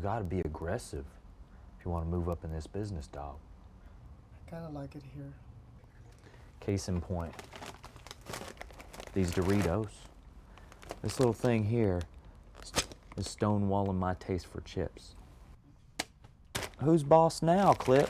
gotta be aggressive if you want to move up in this business, dog. I kind of like it here. Case in point, these Doritos. This little thing here is stonewalling my taste for chips. Who's boss now, Clip?